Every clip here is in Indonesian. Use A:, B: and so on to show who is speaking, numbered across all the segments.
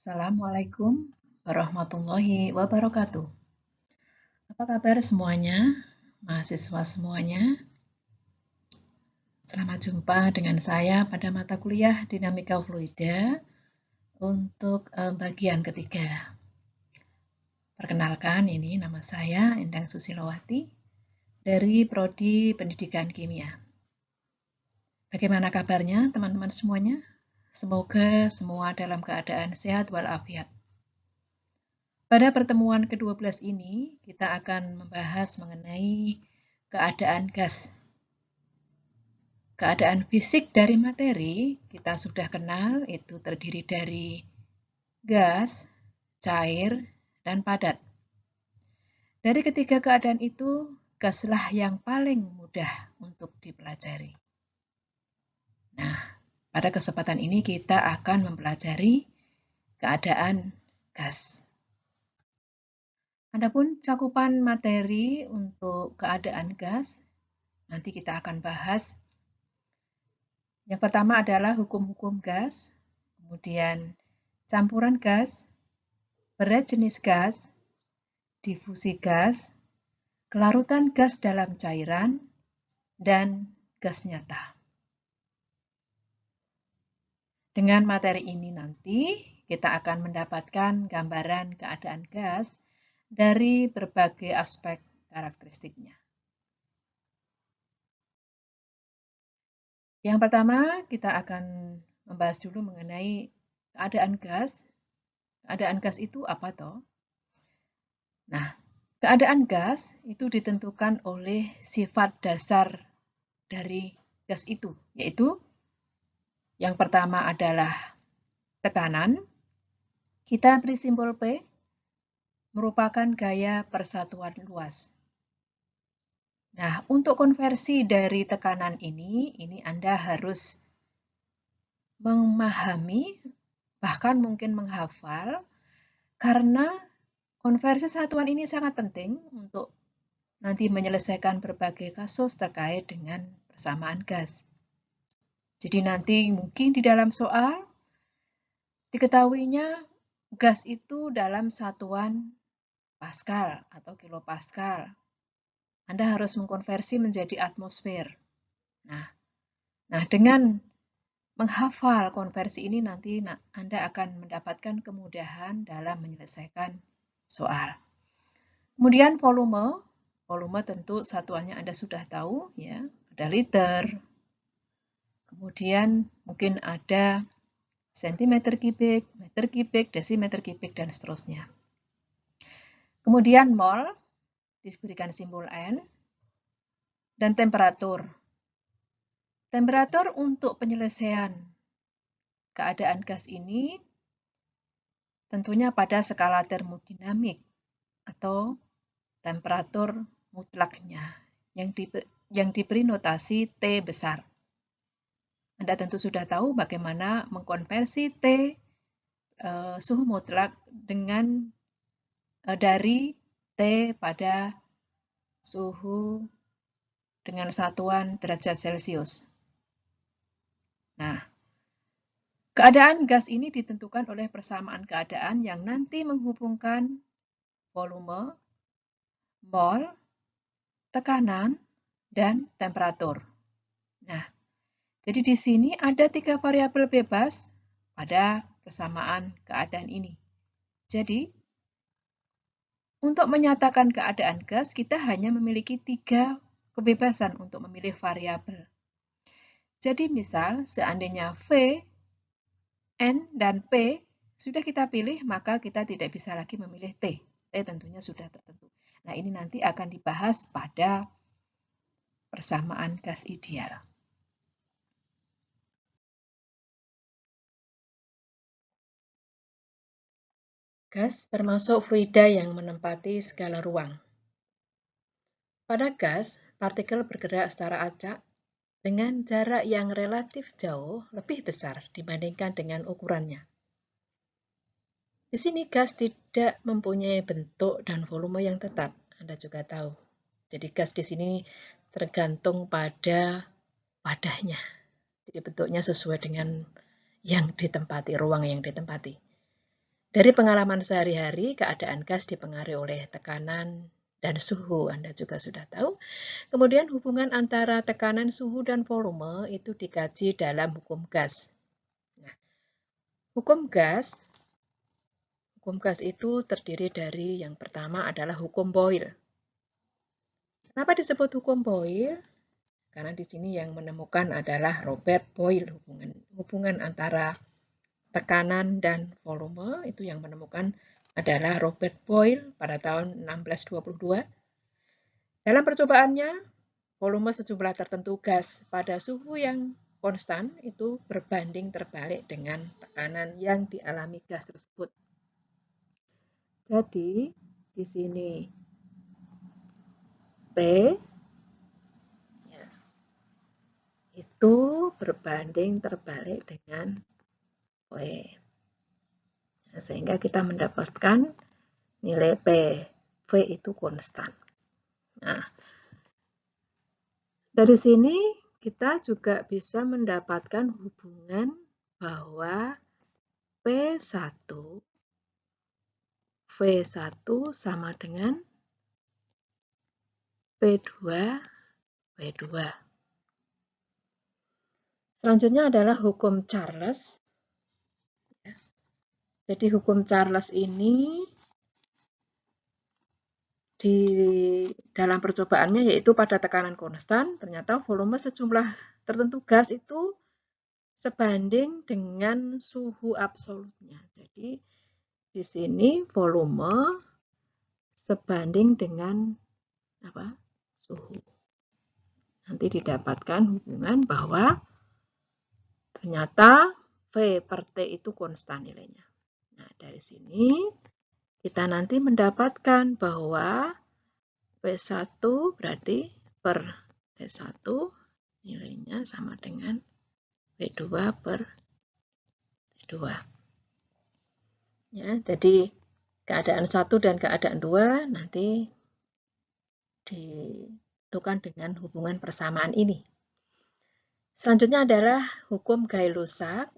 A: Assalamualaikum warahmatullahi wabarakatuh. Apa kabar semuanya? Mahasiswa semuanya. Selamat jumpa dengan saya pada mata kuliah Dinamika Fluida untuk bagian ketiga. Perkenalkan, ini nama saya Endang Susilowati dari Prodi Pendidikan Kimia. Bagaimana kabarnya teman-teman semuanya? Semoga semua dalam keadaan sehat walafiat. Pada pertemuan ke-12 ini, kita akan membahas mengenai keadaan gas. Keadaan fisik dari materi kita sudah kenal, itu terdiri dari gas, cair, dan padat. Dari ketiga keadaan itu, gaslah yang paling mudah untuk dipelajari. Nah, pada kesempatan ini kita akan mempelajari keadaan gas. Adapun cakupan materi untuk keadaan gas, nanti kita akan bahas. Yang pertama adalah hukum-hukum gas, kemudian campuran gas, berat jenis gas, difusi gas, kelarutan gas dalam cairan, dan gas nyata. Dengan materi ini nanti kita akan mendapatkan gambaran keadaan gas dari berbagai aspek karakteristiknya. Yang pertama, kita akan membahas dulu mengenai keadaan gas. Keadaan gas itu apa toh? Nah, keadaan gas itu ditentukan oleh sifat dasar dari gas itu, yaitu yang pertama adalah tekanan. Kita beri simbol P, merupakan gaya persatuan luas. Nah, untuk konversi dari tekanan ini Anda harus memahami, bahkan mungkin menghafal, karena konversi satuan ini sangat penting untuk nanti menyelesaikan berbagai kasus terkait dengan persamaan gas. Jadi nanti mungkin di dalam soal diketahuinya gas itu dalam satuan Pascal atau kilopascal. Anda harus mengkonversi menjadi atmosfer. Nah, dengan menghafal konversi ini nanti Anda akan mendapatkan kemudahan dalam menyelesaikan soal. Kemudian volume. Volume tentu satuannya Anda sudah tahu, ya, ada liter. Kemudian mungkin ada sentimeter kubik, meter kubik, desimeter kubik, dan seterusnya. Kemudian mol, diberikan simbol N, dan temperatur. Temperatur untuk penyelesaian keadaan gas ini tentunya pada skala termodinamik atau temperatur mutlaknya yang diberi notasi T besar. Anda tentu sudah tahu bagaimana mengkonversi T suhu mutlak dengan dari T pada suhu dengan satuan derajat Celcius. Nah, keadaan gas ini ditentukan oleh persamaan keadaan yang nanti menghubungkan volume, mol, tekanan, dan temperatur. Nah, jadi di sini ada 3 variabel bebas pada persamaan keadaan ini. Jadi, untuk menyatakan keadaan gas, kita hanya memiliki 3 kebebasan untuk memilih variabel. Jadi misal, seandainya V, N, dan P sudah kita pilih, maka kita tidak bisa lagi memilih T. T tentunya sudah tertentu. Nah, ini nanti akan dibahas pada persamaan gas ideal. Gas termasuk fluida yang menempati segala ruang. Pada gas, partikel bergerak secara acak dengan jarak yang relatif jauh lebih besar dibandingkan dengan ukurannya. Di sini gas tidak mempunyai bentuk dan volume yang tetap, Anda juga tahu. Jadi gas di sini tergantung pada wadahnya. Jadi bentuknya sesuai dengan yang ditempati, ruang yang ditempati. Dari pengalaman sehari-hari, keadaan gas dipengaruhi oleh tekanan dan suhu. Anda juga sudah tahu. Kemudian hubungan antara tekanan, suhu, dan volume itu dikaji dalam hukum gas. Nah, hukum gas itu terdiri dari yang pertama adalah hukum Boyle. Kenapa disebut hukum Boyle? Karena di sini yang menemukan adalah Robert Boyle, hubungan antara tekanan dan volume itu yang menemukan adalah Robert Boyle pada tahun 1622. Dalam percobaannya, volume sejumlah tertentu gas pada suhu yang konstan itu berbanding terbalik dengan tekanan yang dialami gas tersebut. Jadi, di sini P ya, itu berbanding terbalik dengan V. Nah, sehingga kita mendapatkan nilai P. V itu konstan. Nah, dari sini kita juga bisa mendapatkan hubungan bahwa P1 V1 sama dengan P2 V2. Selanjutnya adalah hukum Charles. Jadi hukum Charles ini di dalam percobaannya yaitu pada tekanan konstan, ternyata volume sejumlah tertentu gas itu sebanding dengan suhu absolutnya. Jadi di sini volume sebanding dengan apa? Suhu. Nanti didapatkan hubungan bahwa ternyata V per T itu konstan nilainya. Nah, dari sini kita nanti mendapatkan bahwa P1 berarti per T1 nilainya sama dengan P2 per T2. Ya, jadi keadaan 1 dan keadaan 2 nanti ditentukan dengan hubungan persamaan ini. Selanjutnya adalah hukum Gay-Lussac.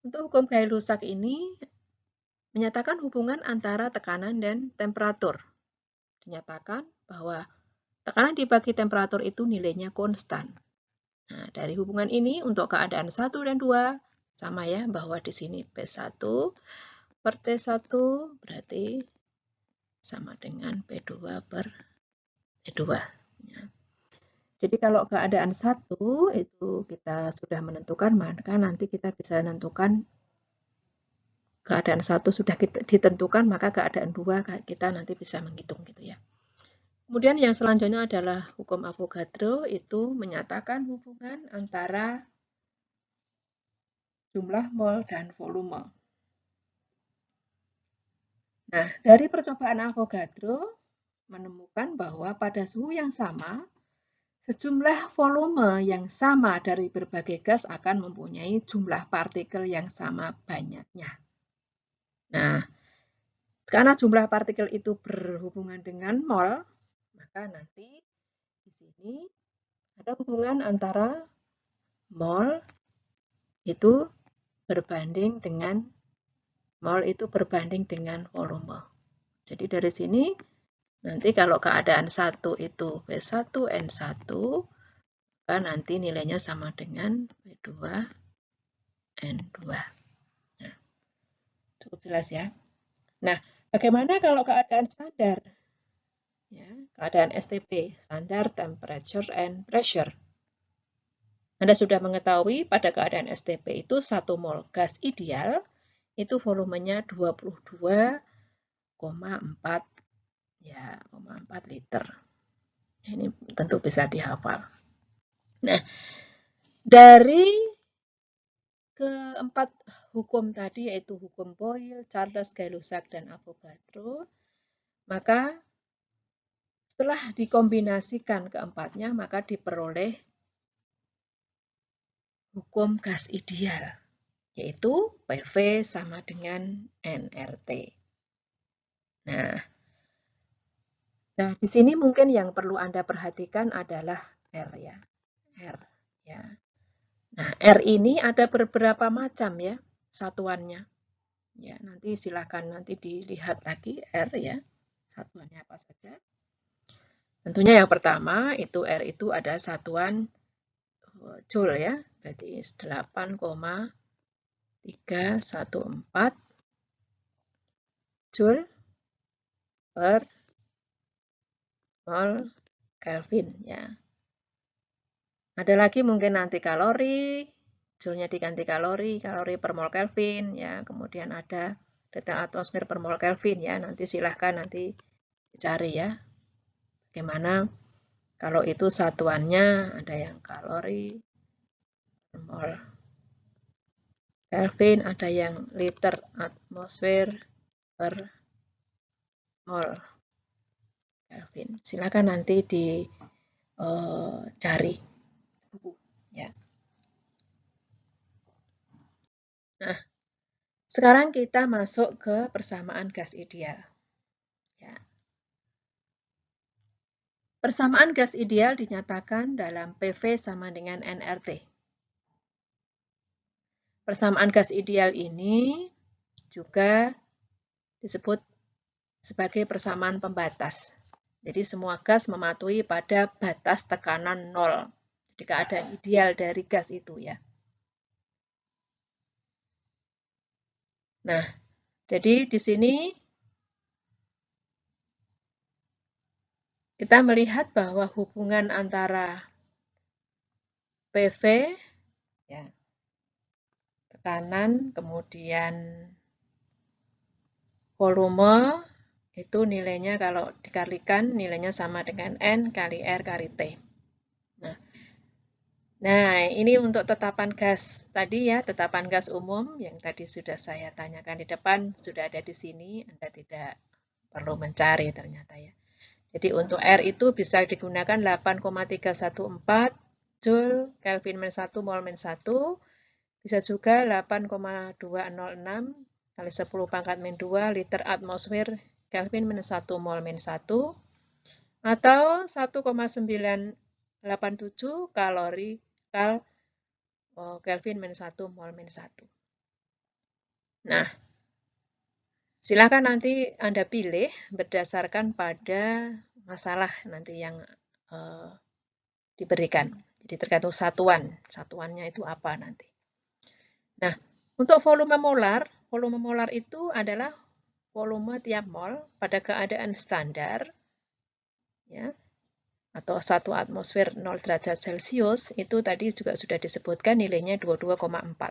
A: Untuk hukum Gay-Lussac ini menyatakan hubungan antara tekanan dan temperatur. Dinyatakan bahwa tekanan dibagi temperatur itu nilainya konstan. Nah, dari hubungan ini untuk keadaan 1 dan 2 sama ya, bahwa di sini P1 per T1 berarti sama dengan P2 per T2. Ya. Jadi kalau keadaan 1 itu kita sudah menentukan, maka nanti kita bisa menentukan keadaan 1 sudah ditentukan, maka keadaan 2 kita nanti bisa menghitung gitu ya. Kemudian yang selanjutnya adalah hukum Avogadro, itu menyatakan hubungan antara jumlah mol dan volume. Nah, dari percobaan Avogadro menemukan bahwa pada suhu yang sama, sejumlah volume yang sama dari berbagai gas akan mempunyai jumlah partikel yang sama banyaknya. Nah, karena jumlah partikel itu berhubungan dengan mol, maka nanti di sini ada hubungan antara mol itu berbanding dengan volume. Jadi dari sini nanti kalau keadaan 1 itu P1N1, maka nanti nilainya sama dengan P2N2. Nah, cukup jelas ya. Nah, bagaimana kalau keadaan standar? Ya, keadaan STP, Standard Temperature and Pressure. Anda sudah mengetahui pada keadaan STP itu 1 mol gas ideal itu volumenya 22,4 ya, 4 liter. Ini tentu bisa dihafal. Nah, dari keempat hukum tadi yaitu hukum Boyle, Charles, Gay-Lussac, dan Avogadro, maka setelah dikombinasikan keempatnya, maka diperoleh hukum gas ideal, yaitu PV sama dengan nRT. Nah, di sini mungkin yang perlu Anda perhatikan adalah R ya. R ya. Nah, R ini ada beberapa macam ya satuannya. Ya, nanti silakan nanti dilihat lagi R ya, satuannya apa saja. Tentunya yang pertama itu R itu ada satuan Joule ya, berarti 8,314 Joule per mol Kelvin ya. Ada lagi mungkin nanti kalori, Joule-nya diganti kalori, kalori per mol Kelvin ya. Kemudian ada detail atmosfer per mol Kelvin ya. Nanti silahkan nanti dicari ya. Bagaimana kalau itu satuannya ada yang kalori per mol Kelvin, ada yang liter atmosfer per mol Kelvin. Silakan nanti dicari buku ya. Nah, sekarang kita masuk ke persamaan gas ideal. Ya. Persamaan gas ideal dinyatakan dalam PV sama dengan nRT. Persamaan gas ideal ini juga disebut sebagai persamaan pembatas. Jadi semua gas mematuhi pada batas tekanan 0. Jadi keadaan ideal dari gas itu ya. Nah, jadi di sini kita melihat bahwa hubungan antara PV, ya, tekanan, kemudian volume, itu nilainya kalau dikalikan nilainya sama dengan N kali R kali T. Nah, ini untuk tetapan gas tadi ya, tetapan gas umum yang tadi sudah saya tanyakan di depan, sudah ada di sini, Anda tidak perlu mencari ternyata ya. Jadi untuk R itu bisa digunakan 8,314 Joule Kelvin -1 mol -1, bisa juga 8,206 kali 10 pangkat -2 liter atmosfer Kelvin -1 mol -1, atau 1,987 kalori kal Kelvin -1 mol -1. Nah, silakan nanti Anda pilih berdasarkan pada masalah nanti yang diberikan. Jadi tergantung satuannya itu apa nanti. Nah, untuk volume molar itu adalah volume tiap mol pada keadaan standar, ya, atau 1 atmosfer 0 derajat Celcius, itu tadi juga sudah disebutkan nilainya 22,4.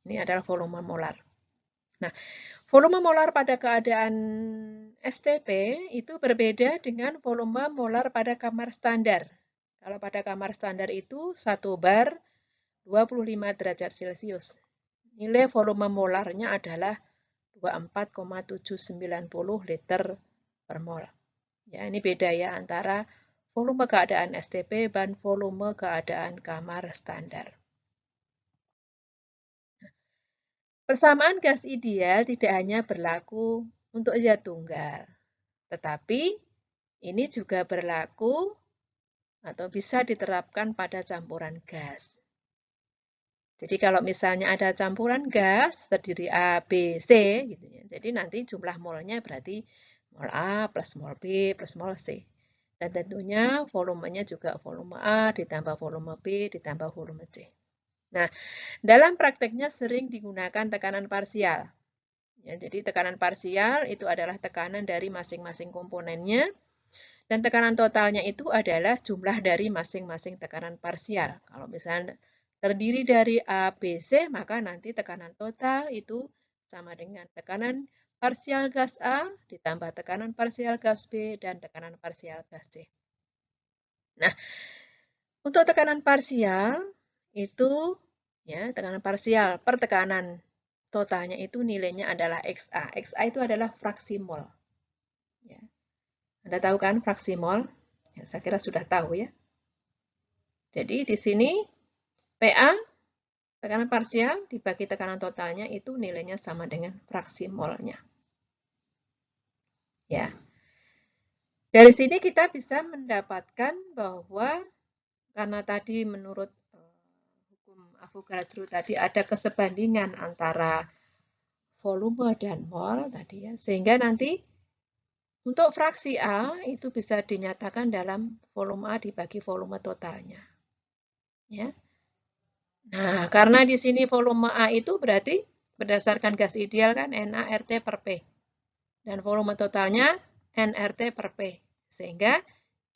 A: Ini adalah volume molar. Nah, volume molar pada keadaan STP itu berbeda dengan volume molar pada kamar standar. Kalau pada kamar standar itu 1 bar 25 derajat Celcius. Nilai volume molarnya adalah 24,790 liter per mol. Ya, ini beda ya antara volume keadaan STP dan volume keadaan kamar standar. Persamaan gas ideal tidak hanya berlaku untuk zat tunggal, tetapi ini juga berlaku atau bisa diterapkan pada campuran gas. Jadi kalau misalnya ada campuran gas terdiri A, B, C, gitu ya. Jadi nanti jumlah molnya berarti mol A plus mol B plus mol C. Dan tentunya volumenya juga volume A ditambah volume B ditambah volume C. Nah, dalam prakteknya sering digunakan tekanan parsial. Ya, jadi tekanan parsial itu adalah tekanan dari masing-masing komponennya. Dan tekanan totalnya itu adalah jumlah dari masing-masing tekanan parsial. Kalau misalnya terdiri dari A, B, C, maka nanti tekanan total itu sama dengan tekanan parsial gas A ditambah tekanan parsial gas B dan tekanan parsial gas C. Nah, untuk tekanan parsial itu ya, tekanan parsial per tekanan totalnya itu nilainya adalah XA. XA itu adalah fraksi mol. Ya. Anda tahu kan fraksi mol? Ya, saya kira sudah tahu ya. Jadi di sini PA, tekanan parsial dibagi tekanan totalnya itu nilainya sama dengan fraksi molnya. Ya. Dari sini kita bisa mendapatkan bahwa karena tadi menurut hukum Avogadro tadi ada kesebandingan antara volume dan mol tadi ya. Sehingga nanti untuk fraksi A itu bisa dinyatakan dalam volume A dibagi volume totalnya. Ya. Nah, karena di sini volume A itu berarti berdasarkan gas ideal kan NaRT per P. Dan volume totalnya nRT per P. Sehingga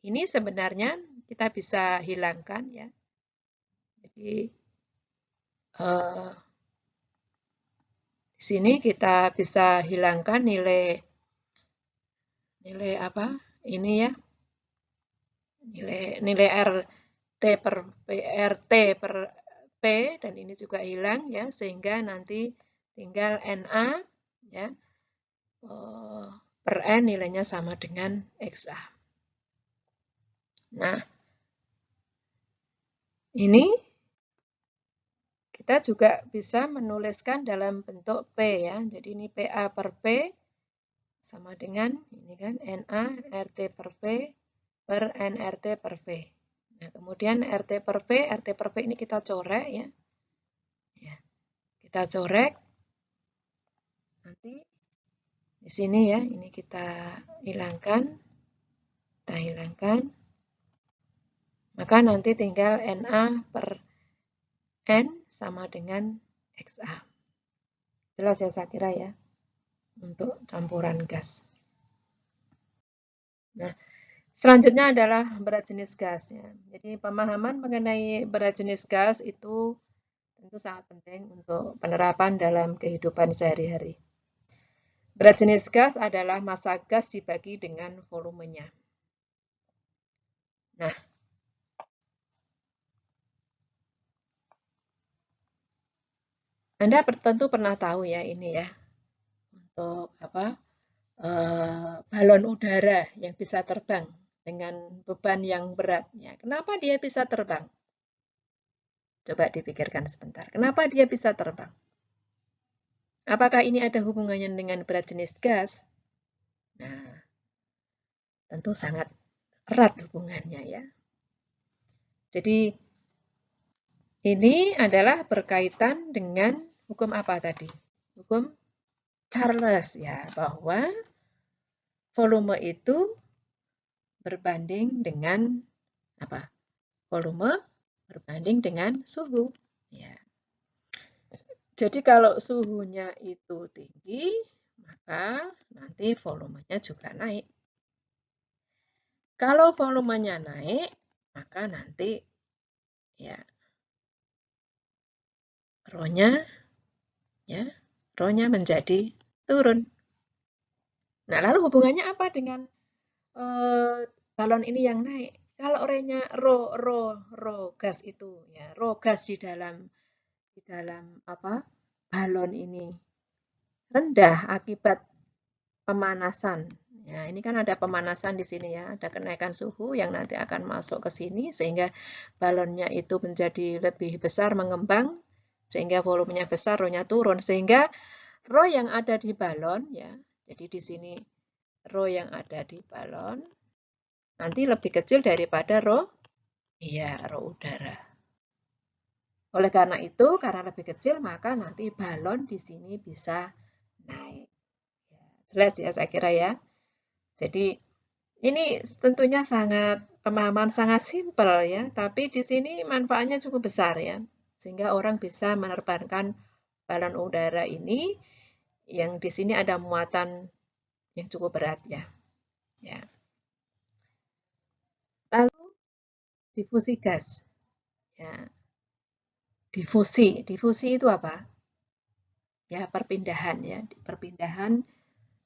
A: ini sebenarnya kita bisa hilangkan ya. Jadi di sini kita bisa hilangkan nilai apa? Ini ya. Nilai RT per P dan ini juga hilang ya, sehingga nanti tinggal Na ya per N nilainya sama dengan XA. Nah, ini kita juga bisa menuliskan dalam bentuk P ya. Jadi ini PA per P sama dengan ini kan Na RT per P per nRT per P. Nah, kemudian RT per P ini kita corek ya. Kita corek. Nanti di sini ya, ini kita hilangkan. Kita hilangkan. Maka nanti tinggal Na per N sama dengan XA. Jelas ya saya kira ya, untuk campuran gas. Nah, selanjutnya adalah berat jenis gas. Ya. Jadi pemahaman mengenai berat jenis gas itu tentu sangat penting untuk penerapan dalam kehidupan sehari-hari. Berat jenis gas adalah massa gas dibagi dengan volumenya. Nah, Anda tentu pernah tahu ya ini ya, untuk apa? Balon udara yang bisa terbang dengan beban yang berat. Ya, kenapa dia bisa terbang? Coba dipikirkan sebentar. Kenapa dia bisa terbang? Apakah ini ada hubungannya dengan berat jenis gas? Nah, tentu sangat erat hubungannya ya. Jadi ini adalah berkaitan dengan hukum apa tadi? Hukum Charles ya, bahwa volume itu berbanding dengan apa? Volume berbanding dengan suhu. Ya. Jadi kalau suhunya itu tinggi, maka nanti volumenya juga naik. Kalau volumenya naik, maka nanti ya rho-nya menjadi turun. Nah, lalu hubungannya apa dengan balon ini yang naik? Kalau rho gas itu ya, rho gas di dalam apa? Balon ini rendah akibat pemanasan. Ya, ini kan ada pemanasan di sini ya, ada kenaikan suhu yang nanti akan masuk ke sini sehingga balonnya itu menjadi lebih besar mengembang sehingga volumenya besar, rho-nya turun sehingga rho yang ada di balon ya. Jadi di sini rho yang ada di balon nanti lebih kecil daripada rho udara. Oleh karena itu, karena lebih kecil maka nanti balon di sini bisa naik. Jelas ya saya kira ya. Jadi ini tentunya pemahaman sangat simpel ya, tapi di sini manfaatnya cukup besar ya. Sehingga orang bisa menerbangkan balon udara ini yang di sini ada muatan yang cukup berat ya. Ya. Lalu difusi gas. Ya. Difusi itu apa? Ya, perpindahan ya, perpindahan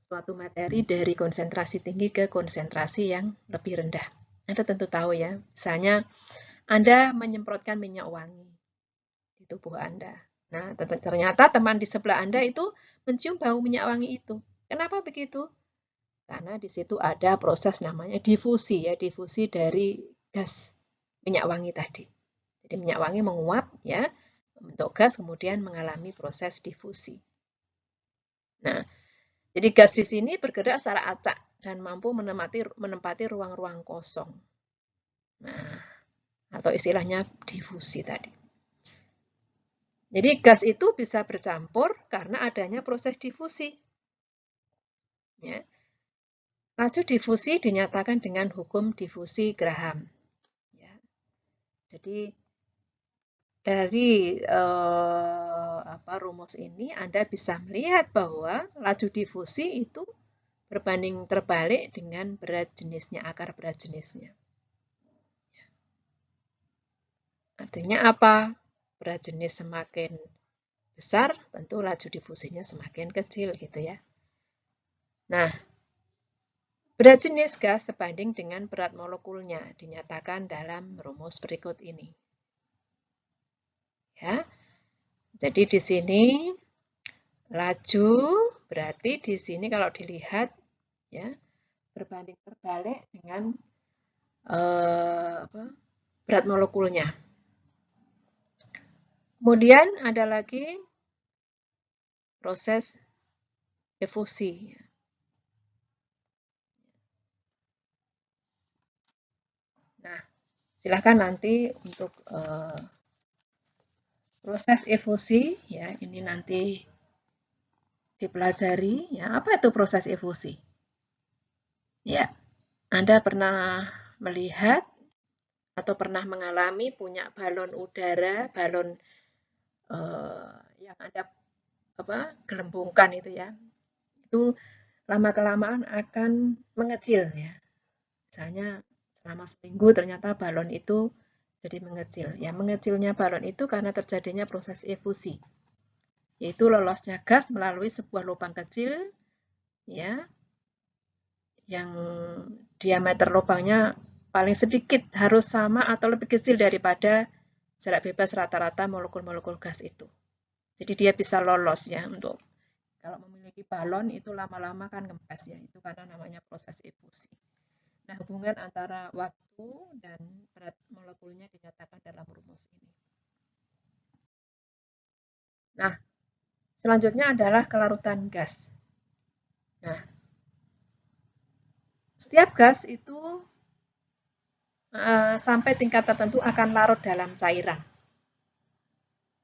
A: suatu materi dari konsentrasi tinggi ke konsentrasi yang lebih rendah. Anda tentu tahu ya, misalnya Anda menyemprotkan minyak wangi di tubuh Anda. Nah, ternyata teman di sebelah Anda itu mencium bau minyak wangi itu. Kenapa begitu? Karena di situ ada proses namanya difusi ya, difusi dari gas minyak wangi tadi. Jadi minyak wangi menguap ya, membentuk gas kemudian mengalami proses difusi. Nah, jadi gas di sini bergerak secara acak dan mampu menempati ruang-ruang kosong. Nah, atau istilahnya difusi tadi. Jadi gas itu bisa bercampur karena adanya proses difusi. Ya. Laju difusi dinyatakan dengan hukum difusi Graham. Ya. Jadi dari rumus ini Anda bisa melihat bahwa laju difusi itu berbanding terbalik dengan berat jenisnya, akar berat jenisnya. Artinya apa? Berat jenis semakin besar, tentu laju difusinya semakin kecil gitu ya. Nah, berat jenis gas sebanding dengan berat molekulnya dinyatakan dalam rumus berikut ini. Ya. Jadi di sini laju berarti di sini kalau dilihat ya berbanding terbalik dengan berat molekulnya. Kemudian ada lagi proses efusi. Nah, silahkan nanti untuk proses efusi ya ini nanti dipelajari ya. Apa itu proses efusi? Ya, Anda pernah melihat atau pernah mengalami punya balon udara, balon yang Anda gelembungkan itu ya. Itu lama-kelamaan akan mengecil ya. Misalnya selama seminggu ternyata balon itu jadi mengecil. Ya, mengecilnya balon itu karena terjadinya proses efusi, yaitu lolosnya gas melalui sebuah lubang kecil ya yang diameter lubangnya paling sedikit harus sama atau lebih kecil daripada jarak bebas rata-rata molekul-molekul gas itu. Jadi dia bisa lolos ya untuk kalau memiliki balon itu lama-lama kan kempes ya, itu karena namanya proses efusi. Nah, hubungan antara waktu dan berat molekulnya dinyatakan dalam rumus ini. Nah, selanjutnya adalah kelarutan gas. Nah, setiap gas itu sampai tingkat tertentu akan larut dalam cairan.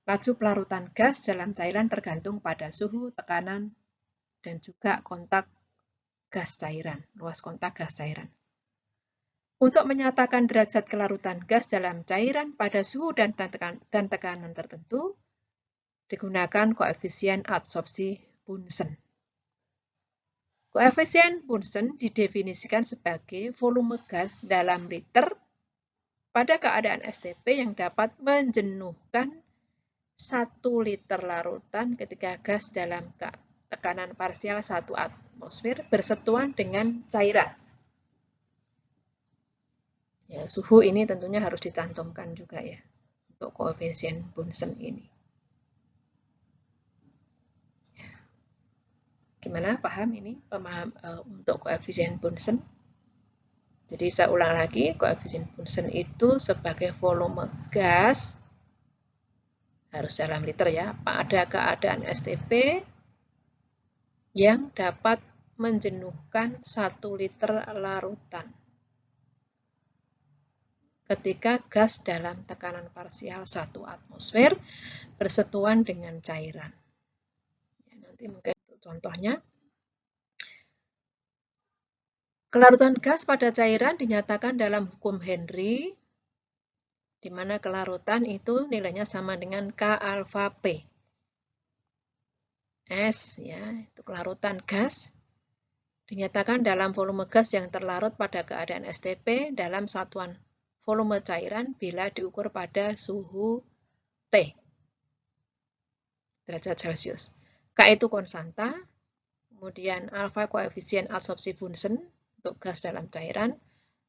A: Laju pelarutan gas dalam cairan tergantung pada suhu, tekanan, dan juga kontak gas cairan, luas kontak gas cairan. Untuk menyatakan derajat kelarutan gas dalam cairan pada suhu dan tekanan tertentu, digunakan koefisien adsorpsi Bunsen. Koefisien Bunsen didefinisikan sebagai volume gas dalam liter pada keadaan STP yang dapat menjenuhkan 1 liter larutan ketika gas dalam tekanan parsial 1 atmosfer bersentuhan dengan cairan. Ya, suhu ini tentunya harus dicantumkan juga ya untuk koefisien Bunsen ini. Gimana paham ini untuk koefisien Bunsen? Jadi saya ulang lagi, koefisien Bunsen itu sebagai volume gas harus dalam liter ya, pada keadaan STP yang dapat menjenuhkan 1 liter larutan ketika gas dalam tekanan parsial 1 atmosfer bersentuhan dengan cairan. Ya, nanti mungkin untuk contohnya. Kelarutan gas pada cairan dinyatakan dalam hukum Henry, di mana kelarutan itu nilainya sama dengan K alfa P. S, ya, itu kelarutan gas, dinyatakan dalam volume gas yang terlarut pada keadaan STP dalam satuan volume cairan bila diukur pada suhu T, derajat Celcius. K itu konstanta, kemudian alfa koefisien adsorpsi Bunsen untuk gas dalam cairan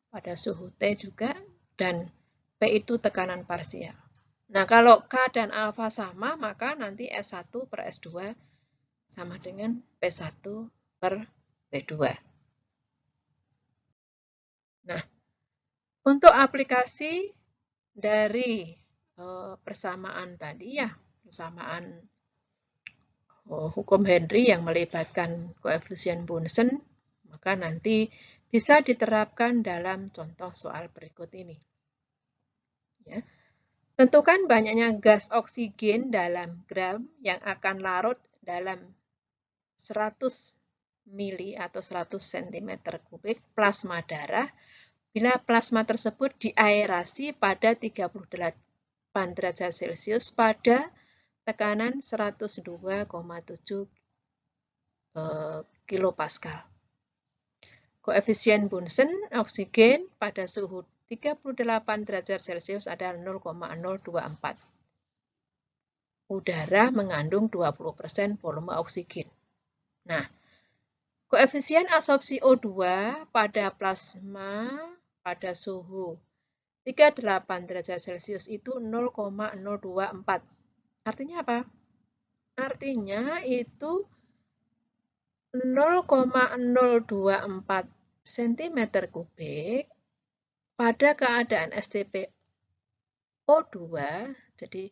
A: pada suhu T juga, dan P itu tekanan parsial. Nah, kalau K dan alfa sama, maka nanti S1 per S2 sama dengan P1 per P2. Nah, untuk aplikasi dari persamaan tadi ya, persamaan hukum Henry yang melibatkan koefisien Bunsen, maka nanti bisa diterapkan dalam contoh soal berikut ini. Ya. Tentukan banyaknya gas oksigen dalam gram yang akan larut dalam 100 mili atau 100 cm kubik plasma darah bila plasma tersebut diaerasi pada 38 derajat Celcius pada tekanan 102,7 kilopascal. Koefisien Bunsen oksigen pada suhu 38 derajat Celcius adalah 0,024. Udara mengandung 20% volume oksigen. Nah, koefisien absorpsi O2 pada plasma pada suhu 38 derajat Celcius itu 0,024. Artinya apa? Artinya itu 0,024 cm kubik pada keadaan STP O2, jadi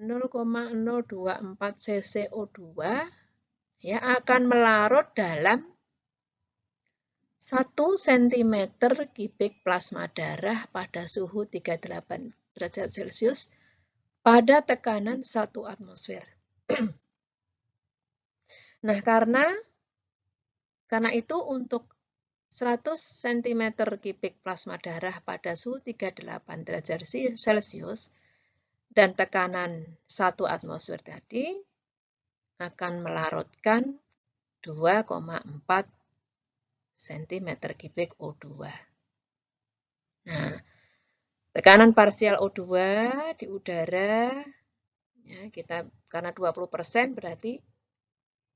A: 0,024 cc O2 ya akan melarut dalam 1 cm kubik plasma darah pada suhu 38 derajat Celcius pada tekanan 1 atmosfer. Nah, karena itu untuk 100 cm kubik plasma darah pada suhu 38 derajat Celcius dan tekanan 1 atmosfer tadi akan melarutkan 2,4 cm kubik O2. Nah, tekanan parsial O2 di udara ya, kita karena 20% berarti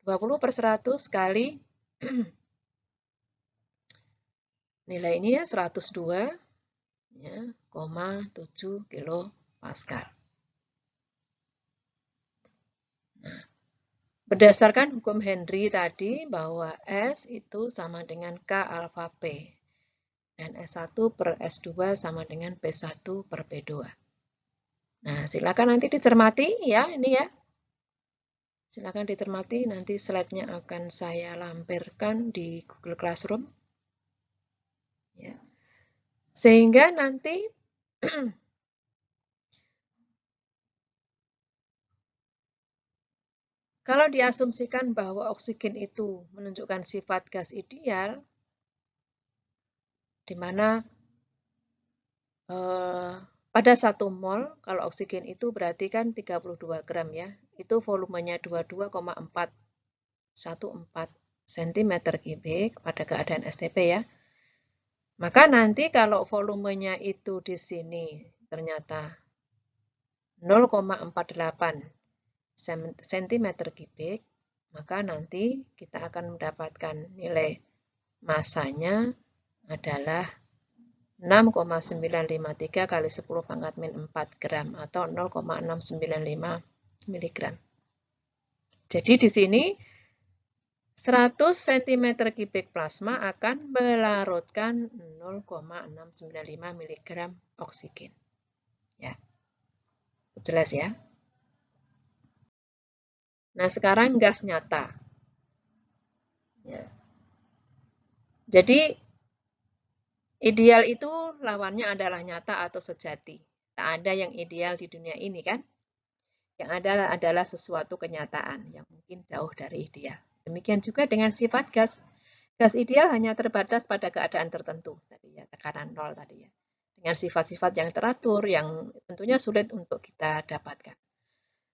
A: 20/100 kali nilai ini ya 102,7 kilopascal. Nah, berdasarkan hukum Henry tadi bahwa S itu sama dengan K alfa P dan S1 per S2 sama dengan P1 per P2. Nah, silakan nanti dicermati ya ini ya. Silakan dicermati, nanti slide-nya akan saya lampirkan di Google Classroom. Ya. Sehingga nanti kalau diasumsikan bahwa oksigen itu menunjukkan sifat gas ideal, di mana pada 1 mol, kalau oksigen itu berarti kan 32 gram ya, itu volumenya 22,414 cm kubik pada keadaan STP ya. Maka nanti kalau volumenya itu di sini ternyata 0,48 cm kubik, maka nanti kita akan mendapatkan nilai masanya adalah 6,953 kali 10⁻⁴ gram atau 0,695 mg. Jadi di sini 100 cm kubik plasma akan melarutkan 0,695 mg oksigen. Ya. Jelas ya? Nah, sekarang gas nyata. Ya. Jadi, ideal itu lawannya adalah nyata atau sejati. Tak ada yang ideal di dunia ini kan? Yang ada adalah sesuatu kenyataan yang mungkin jauh dari ideal. Demikian juga dengan sifat gas. Gas ideal hanya terbatas pada keadaan tertentu, tadi ya, tekanan 0 tadi ya. Dengan sifat-sifat yang teratur yang tentunya sulit untuk kita dapatkan.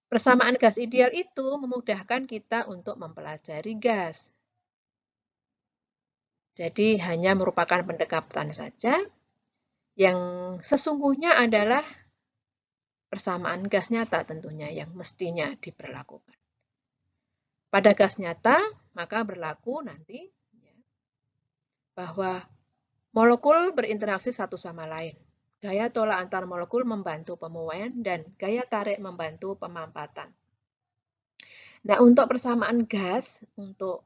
A: Persamaan gas ideal itu memudahkan kita untuk mempelajari gas. Jadi hanya merupakan pendekatan saja yang sesungguhnya adalah persamaan gas nyata tentunya yang mestinya diberlakukan. Pada gas nyata, maka berlaku nanti bahwa molekul berinteraksi satu sama lain. Gaya tolak antar molekul membantu pemuaian dan gaya tarik membantu pemampatan. Nah, untuk persamaan gas, untuk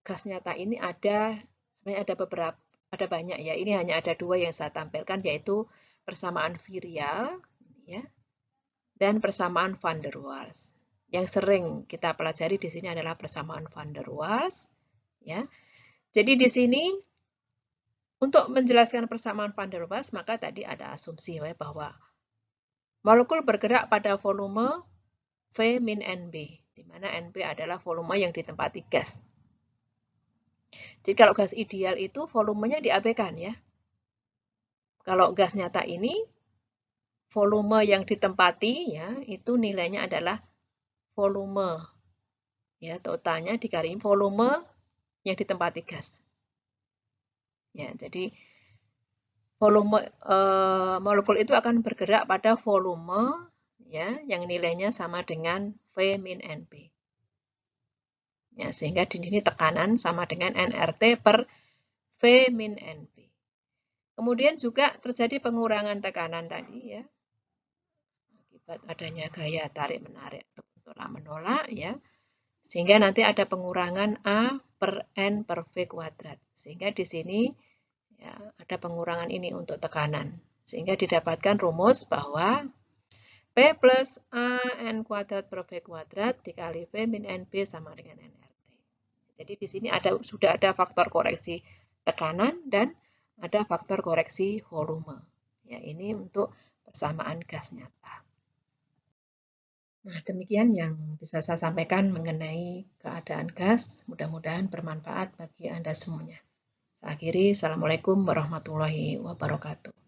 A: gas nyata ini sebenarnya ada banyak ya. Ini hanya ada 2 yang saya tampilkan, yaitu persamaan virial ya, dan persamaan van der Waals. Yang sering kita pelajari di sini adalah persamaan van der Waals ya. Jadi di sini untuk menjelaskan persamaan van der Waals, maka tadi ada asumsi bahwa Molekul bergerak pada volume V min NB, di mana NB adalah volume yang ditempati gas. Jadi kalau gas ideal itu volumenya diabaikan ya. Kalau gas nyata ini, volume yang ditempati ya, itu nilainya adalah volume. Ya, totalnya dikali volume yang ditempati gas. Ya, jadi volume molekul itu akan bergerak pada volume ya yang nilainya sama dengan V min NB. Ya, sehingga di sini tekanan sama dengan nRT per V min NB. Kemudian juga terjadi pengurangan tekanan tadi ya. Akibat adanya gaya tarik-menarik atau tolak-menolak ya. Sehingga nanti ada pengurangan A per N per V kuadrat. Sehingga di sini ya, ada pengurangan ini untuk tekanan. Sehingga didapatkan rumus bahwa P plus A N kuadrat per V kuadrat dikali V min NB sama dengan nRT. Jadi di sini sudah ada faktor koreksi tekanan dan ada faktor koreksi volume. Ya, ini untuk persamaan gas nyata. Nah, demikian yang bisa saya sampaikan mengenai keadaan gas. Mudah-mudahan bermanfaat bagi Anda semuanya. Saya akhiri, Assalamualaikum warahmatullahi wabarakatuh.